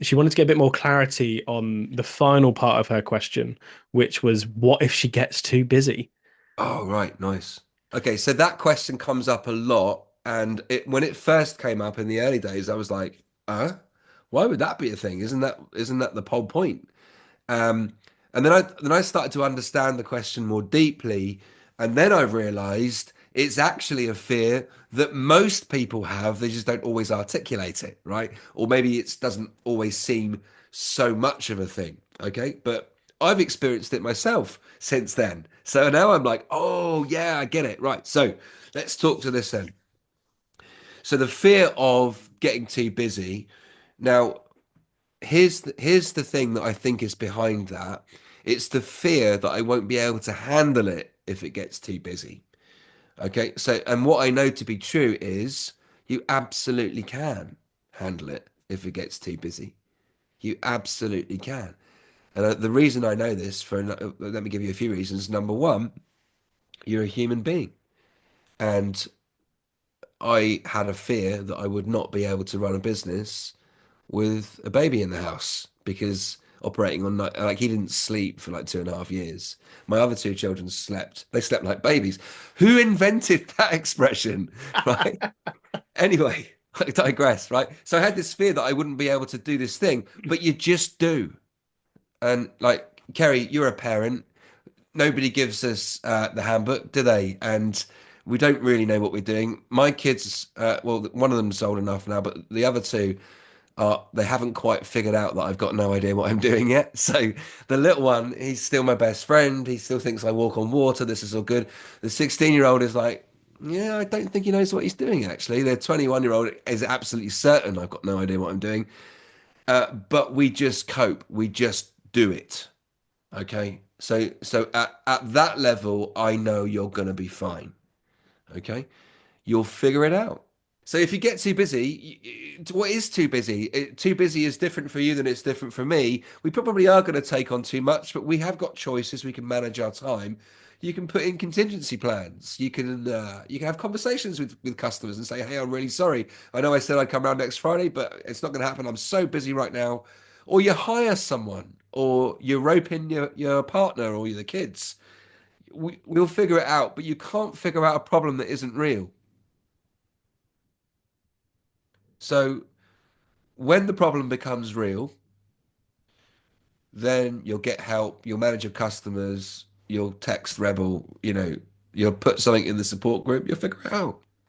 She wanted to get a bit more clarity on the final part of her question, which was, what if she gets too busy? Oh, right, nice. Okay, so that question comes up a lot, and when it first came up in the early days, I was like, why would that be a thing? Isn't that the whole point? Um, and then I started to understand the question more deeply, and then I realized it's actually a fear that most people have. They just don't always articulate it, right? Or maybe it doesn't always seem so much of a thing. Okay, but I've experienced it myself since then. So now I'm like, oh yeah, I get it. Right. So let's talk to this then. So the fear of getting too busy. Now, here's the thing that I think is behind that. It's the fear that I won't be able to handle it if it gets too busy. Okay, so and what I know to be true is you absolutely can handle it if it gets too busy. You absolutely can. And the reason I know this let me give you a few reasons. Number one, you're a human being, and I had a fear that I would not be able to run a business with a baby in the house because operating on night, like he didn't sleep for like 2.5 years. My other two children slept. They slept like babies. Who invented that expression? Right. Anyway, I digress. Right. So I had this fear that I wouldn't be able to do this thing, but you just do. And like Kerry, you're a parent. Nobody gives us the handbook, do they? And we don't really know what we're doing. My kids, well, one of them's old enough now, but the other two they haven't quite figured out that I've got no idea what I'm doing yet. So the little one, he's still my best friend. He still thinks I walk on water. This is all good. The 16-year-old is like, yeah, I don't think he knows what he's doing, actually. The 21-year-old is absolutely certain I've got no idea what I'm doing. But we just cope. We just do it. Okay. So at that level, I know you're gonna be fine. Okay. You'll figure it out. So if you get too busy, what is too busy? Too busy is different for you than it's different for me. We probably are going to take on too much, but we have got choices. We can manage our time. You can put in contingency plans. You can have conversations with customers and say, "Hey, I'm really sorry. I know I said I'd come around next Friday, but it's not going to happen. I'm so busy right now." Or you hire someone, or you rope in your partner or the kids. We'll figure it out, but you can't figure out a problem that isn't real. So when the problem becomes real, then you'll get help, you'll manage your customers, you'll text Rebel, you'll put something in the support group, you'll figure it out.